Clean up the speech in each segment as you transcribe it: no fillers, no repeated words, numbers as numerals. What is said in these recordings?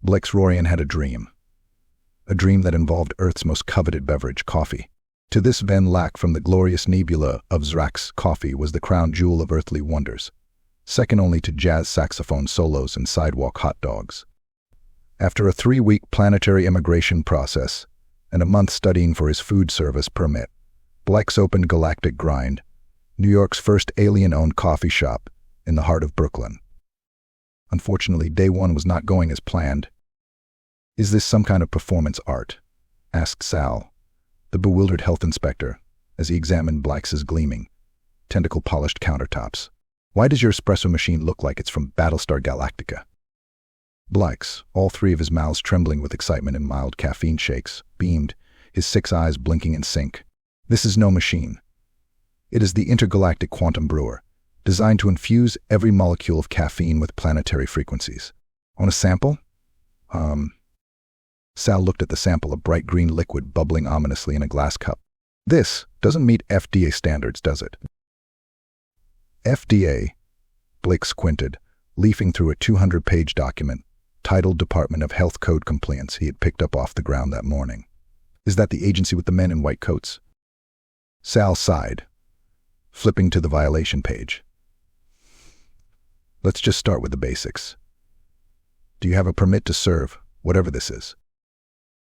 Blyx'rorian had a dream that involved Earth's most coveted beverage, coffee. To this Van Lack from the Glorious Nebula of Zraxx, coffee was the crown jewel of earthly wonders, second only to jazz saxophone solos and sidewalk hot dogs. After a 3-week planetary immigration process and a month studying for his food service permit, Blyx opened Galactic Grind, New York's first alien-owned coffee shop in the heart of Brooklyn. Unfortunately, day one was not going as planned. "Is this some kind of performance art?" asked Sal, the bewildered health inspector, as he examined Blyx's gleaming, tentacle-polished countertops. "Why does your espresso machine look like it's from Battlestar Galactica?" Blyx, all three of his mouths trembling with excitement and mild caffeine shakes, beamed, his 6 eyes blinking in sync. "This is no machine. It is the Intergalactic Quantum Brewer, designed to infuse every molecule of caffeine with planetary frequencies. On a sample?" Sal looked at the sample, a bright green liquid bubbling ominously in a glass cup. "This doesn't meet FDA standards, does it?" FDA? Blyx squinted, leafing through a 200-page document titled Department of Health Code Compliance he had picked up off the ground that morning. "Is that the agency with the men in white coats?" Sal sighed, flipping to the violation page. "Let's just start with the basics. Do you have a permit to serve, whatever this is?"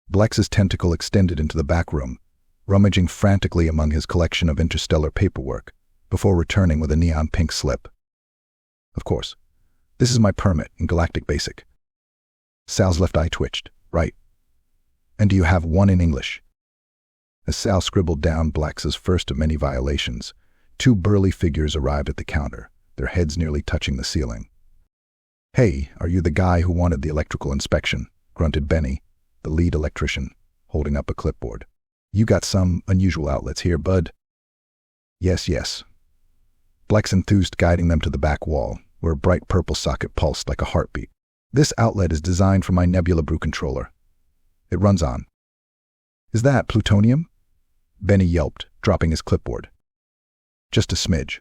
Blyx's tentacle extended into the back room, rummaging frantically among his collection of interstellar paperwork, before returning with a neon pink slip. "Of course. This is my permit in Galactic Basic." Sal's left eye twitched. "Right. And do you have one in English?" As Sal scribbled down Blyx's first of many violations, 2 burly figures arrived at the counter, their heads nearly touching the ceiling. "Hey, are you the guy who wanted the electrical inspection?" grunted Benny, the lead electrician, holding up a clipboard. "You got some unusual outlets here, bud." Yes. Blyx enthused, guiding them to the back wall, where a bright purple socket pulsed like a heartbeat. "This outlet is designed for my Nebula brew controller. It runs on." "Is that plutonium?" Benny yelped, dropping his clipboard. "Just a smidge,"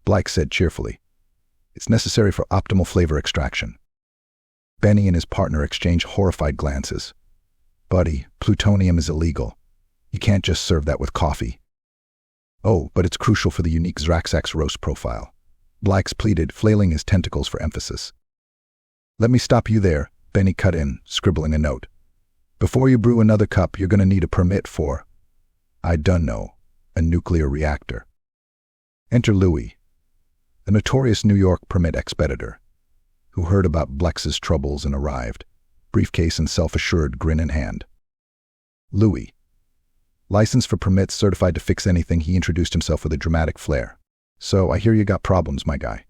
Blyx said cheerfully. "It's necessary for optimal flavor extraction." Benny and his partner exchanged horrified glances. "Buddy, plutonium is illegal. You can't just serve that with coffee." "Oh, but it's crucial for the unique Zraxx roast profile," Blyx pleaded, flailing his tentacles for emphasis. "Let me stop you there," Benny cut in, scribbling a note. "Before you brew another cup, you're going to need a permit for, I done know, a nuclear reactor." Enter Louis, a notorious New York permit expeditor, who heard about Blyx's troubles and arrived, briefcase and self-assured grin in hand. Louis, licensed for permits, certified to fix anything, he introduced himself with a dramatic flair. "So, I hear you got problems, my guy."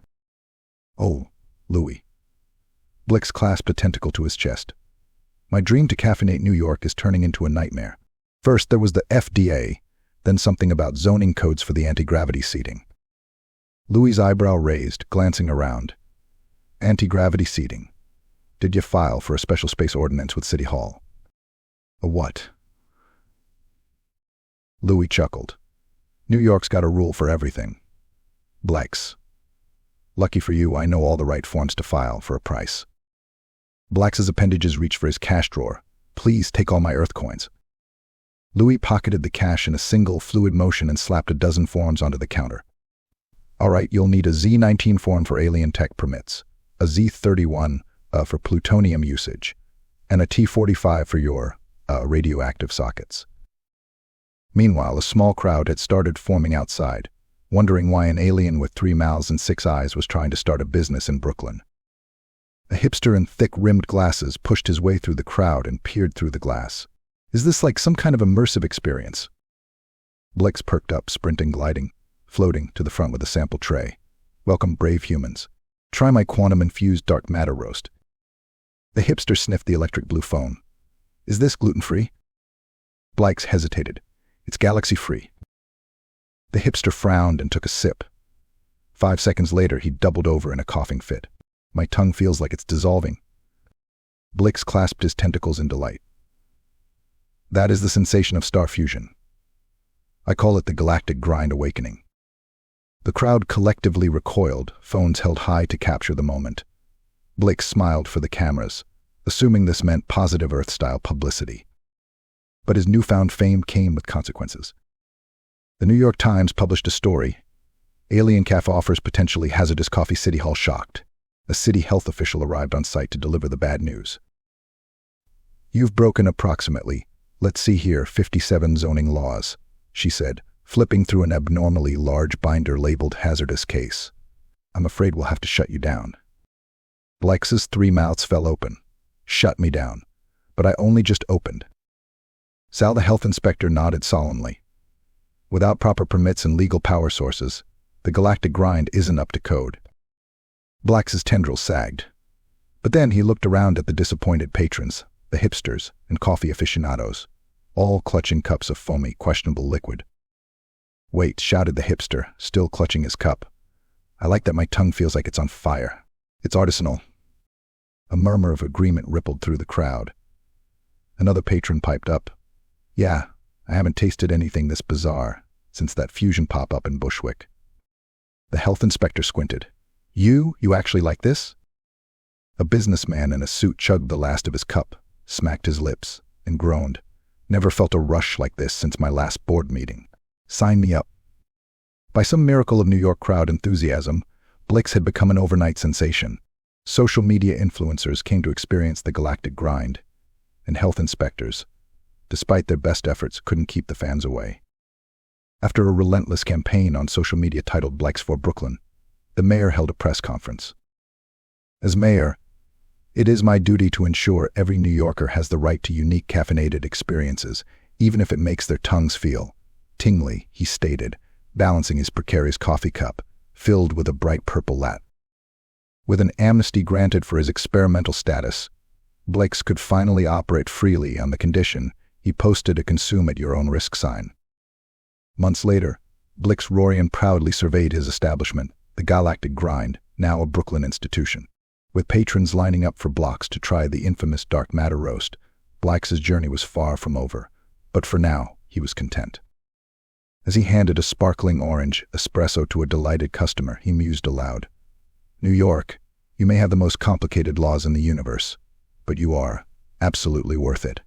"Oh, Louis." Blyx clasped a tentacle to his chest. "My dream to caffeinate New York is turning into a nightmare. First there was the FDA, then something about zoning codes for the anti-gravity seating." Louis's eyebrow raised, glancing around. "Anti-gravity seating. Did you file for a special space ordinance with City Hall?" "A what?" Louis chuckled. "New York's got a rule for everything. Blyx. Lucky for you, I know all the right forms to file for a price." Blyx's appendages reached for his cash drawer. "Please take all my Earth coins." Louis pocketed the cash in a single, fluid motion and slapped a dozen forms onto the counter. "All right, you'll need a Z19 form for alien tech permits, a Z31 for plutonium usage, and a T45 for your radioactive sockets." Meanwhile, a small crowd had started forming outside, wondering why an alien with 3 mouths and 6 eyes was trying to start a business in Brooklyn. A hipster in thick-rimmed glasses pushed his way through the crowd and peered through the glass. "Is this like some kind of immersive experience?" Blyx perked up, sprinting, gliding, floating to the front with a sample tray. "Welcome, brave humans. Try my quantum-infused dark matter roast." The hipster sniffed the electric blue phone. "Is this gluten-free?" Blyx hesitated. "It's galaxy-free." The hipster frowned and took a sip. 5 seconds later, he doubled over in a coughing fit. "My tongue feels like it's dissolving." Blyx clasped his tentacles in delight. "That is the sensation of star fusion. I call it the Galactic Grind awakening." The crowd collectively recoiled, phones held high to capture the moment. Blyx smiled for the cameras, assuming this meant positive Earth-style publicity. But his newfound fame came with consequences. The New York Times published a story. Alien Cafe offers potentially hazardous coffee. City Hall shocked. A city health official arrived on site to deliver the bad news. "You've broken approximately, let's see here, 57 zoning laws," she said, flipping through an abnormally large binder labeled hazardous case. "I'm afraid we'll have to shut you down." Blyx's 3 mouths fell open. "Shut me down. But I only just opened." Sal the health inspector nodded solemnly. Without proper permits and legal power sources, the Galactic Grind isn't up to code. Blyx's tendrils sagged. But then he looked around at the disappointed patrons, the hipsters and coffee aficionados, all clutching cups of foamy, questionable liquid. "Wait," shouted the hipster, still clutching his cup. "I like that my tongue feels like it's on fire. It's artisanal." A murmur of agreement rippled through the crowd. Another patron piped up. "Yeah, I haven't tasted anything this bizarre since that fusion pop-up in Bushwick." The health inspector squinted. You actually like this?" A businessman in a suit chugged the last of his cup, smacked his lips, and groaned. "Never felt a rush like this since my last board meeting. Sign me up." By some miracle of New York crowd enthusiasm, Blyx had become an overnight sensation. Social media influencers came to experience the Galactic Grind, and health inspectors, despite their best efforts, couldn't keep the fans away. After a relentless campaign on social media titled Blyx for Brooklyn, the mayor held a press conference. "As mayor, it is my duty to ensure every New Yorker has the right to unique caffeinated experiences, even if it makes their tongues feel tingly," he stated, balancing his precarious coffee cup, filled with a bright purple latte. With an amnesty granted for his experimental status, Blyx could finally operate freely on the condition he posted a consume-at-your-own-risk sign. Months later, Blyx'rorian proudly surveyed his establishment, the Galactic Grind, now a Brooklyn institution. With patrons lining up for blocks to try the infamous dark matter roast, Blyx's journey was far from over, but for now, he was content. As he handed a sparkling orange espresso to a delighted customer, he mused aloud. "New York, you may have the most complicated laws in the universe, but you are absolutely worth it."